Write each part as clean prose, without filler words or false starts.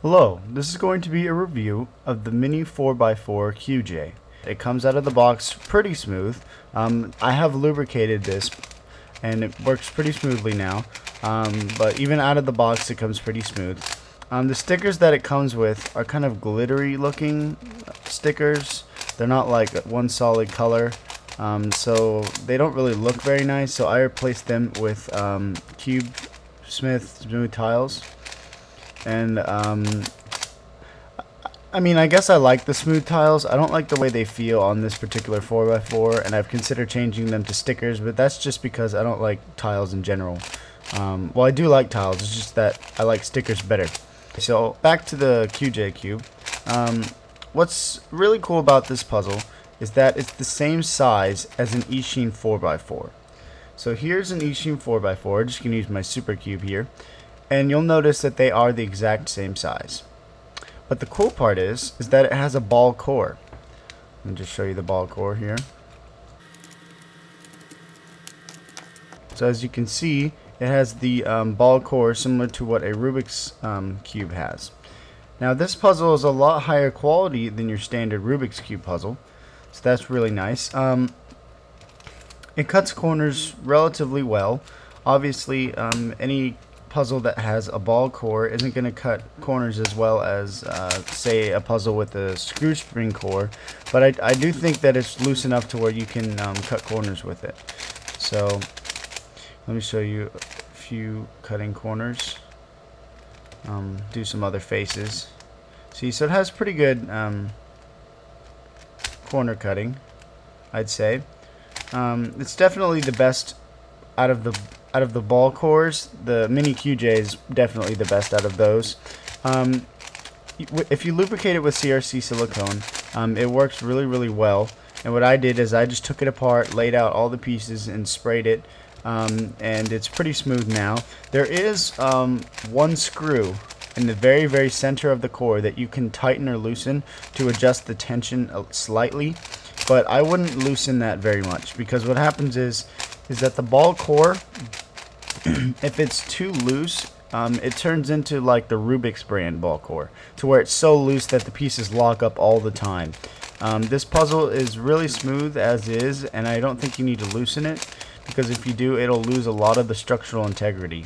Hello, this is going to be a review of the Mini 4x4 QJ. It comes out of the box pretty smooth. I have lubricated this and it works pretty smoothly now, but even out of the box it comes pretty smooth. The stickers that it comes with are kind of glittery looking stickers. They're not like one solid color, so they don't really look very nice, so I replaced them with Cube Smooth tiles. And I mean, I guess I like the smooth tiles. I don't like the way they feel on this particular 4x4, and I've considered changing them to stickers, but that's just because I don't like tiles in general. Well, I do like tiles, it's just that I like stickers better. So back to the QJ Cube. What's really cool about this puzzle is that it's the same size as an Eachine 4x4. So here's an Eachine 4x4. I'm just going to use my Super Cube here. And you'll notice that they are the exact same size. But the cool part is that it has a ball core. Let me just show you the ball core here. So as you can see, it has the ball core similar to what a Rubik's Cube has. Now this puzzle is a lot higher quality than your standard Rubik's Cube puzzle, so that's really nice. It cuts corners relatively well. Obviously, any puzzle that has a ball core isn't going to cut corners as well as say a puzzle with a screw spring core, but I do think that it's loose enough to where you can cut corners with it. So let me show you a few cutting corners, do some other faces. See, so it has pretty good corner cutting, I'd say. It's definitely the best out of the ball cores. The Mini QJ is definitely the best out of those. If you lubricate it with CRC silicone, it works really well. And what I did is I just took it apart, laid out all the pieces, and sprayed it. And it's pretty smooth now. There is one screw in the very center of the core that you can tighten or loosen to adjust the tension slightly. But I wouldn't loosen that very much, because what happens is that the ball core, if it's too loose, it turns into like the Rubik's brand ball core, to where it's so loose that the pieces lock up all the time. This puzzle is really smooth as is, and I don't think you need to loosen it, because if you do, it'll lose a lot of the structural integrity.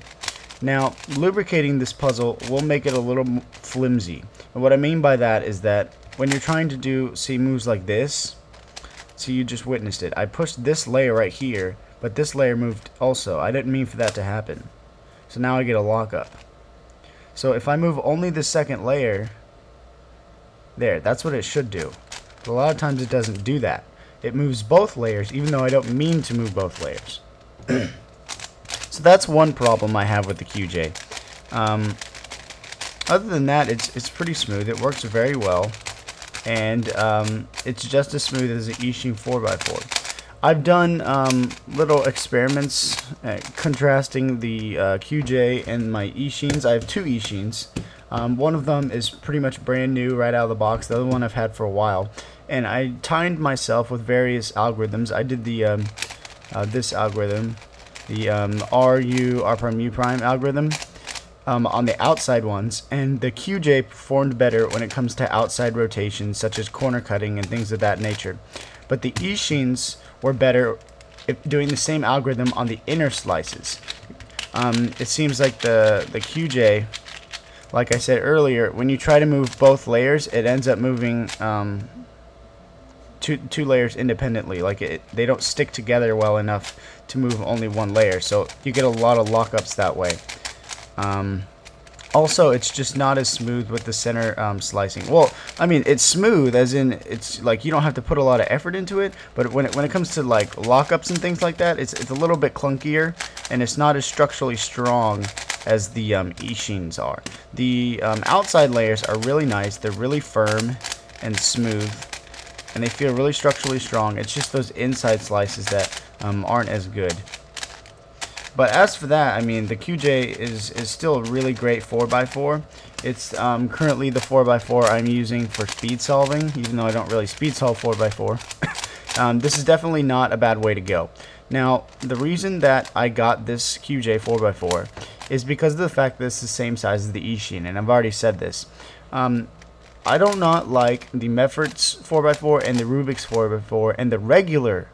Now, lubricating this puzzle will make it a little flimsy, and what I mean by that is that when you're trying to do, say, moves like this, so you just witnessed it, I pushed this layer right here, but this layer moved also. I didn't mean for that to happen. So now I get a lockup. So if I move only the second layer, there, that's what it should do. But a lot of times it doesn't do that. It moves both layers, even though I don't mean to move both layers. So that's one problem I have with the QJ. Other than that, it's pretty smooth. It works very well. And it's just as smooth as an Eachine 4x4. I've done little experiments contrasting the QJ and my Eachines. I have two Eachines. One of them is pretty much brand new right out of the box. The other one I've had for a while. And I timed myself with various algorithms. I did the this algorithm, the R'(U' algorithm, on the outside ones, and the QJ performed better when it comes to outside rotations, such as corner cutting and things of that nature. But the Eachines were better doing the same algorithm on the inner slices. It seems like the QJ, like I said earlier, when you try to move both layers, it ends up moving two layers independently. Like they don't stick together well enough to move only one layer, so you get a lot of lockups that way. Also, it's just not as smooth with the center slicing. Well, I mean, it's smooth as in it's like you don't have to put a lot of effort into it, but when it comes to like lockups and things like that, it's a little bit clunkier, and it's not as structurally strong as the Eachines are. The outside layers are really nice. They're really firm and smooth, and they feel really structurally strong. It's just those inside slices that aren't as good. But as for that, I mean, the QJ is still a really great 4x4. It's currently the 4x4 I'm using for speed solving, even though I don't really speed solve 4x4. This is definitely not a bad way to go. Now, the reason that I got this QJ 4x4 is because of the fact that it's the same size as the Eachine, and I've already said this. I do not like the Meffert's 4x4 and the Rubik's 4x4 and the regular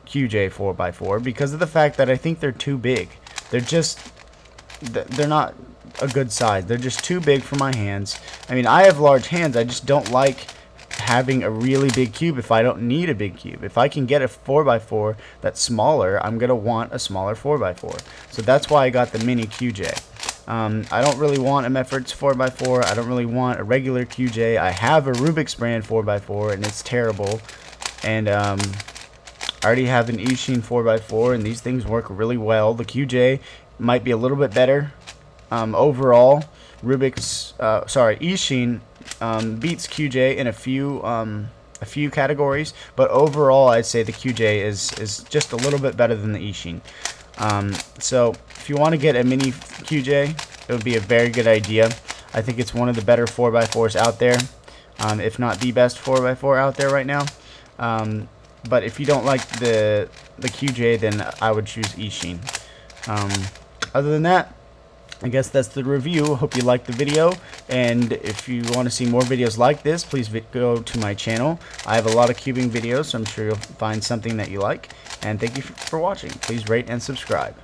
QJ 4x4 because of the fact that I think they're too big. They're not a good size. They're just too big for my hands. I mean, I have large hands. I just don't like having a really big cube if I don't need a big cube. If I can get a 4x4 that's smaller, I'm gonna want a smaller 4x4. So that's why I got the mini QJ. I don't really want a Meffert's 4x4. I don't really want a regular QJ. I have a Rubik's brand 4x4 and it's terrible. And I already have an Eachine 4x4 and these things work really well. The QJ might be a little bit better overall. Eachine beats QJ in a few categories, but overall I'd say the QJ is just a little bit better than the Eachine. So if you want to get a mini QJ, it would be a very good idea. I think it's one of the better 4x4s out there, if not the best 4x4 out there right now. But if you don't like the QJ, then I would choose Eachine. Other than that, I guess that's the review. Hope you liked the video, and if you want to see more videos like this, please go to my channel. I have a lot of cubing videos, so I'm sure you'll find something that you like. And thank you for watching. Please rate and subscribe.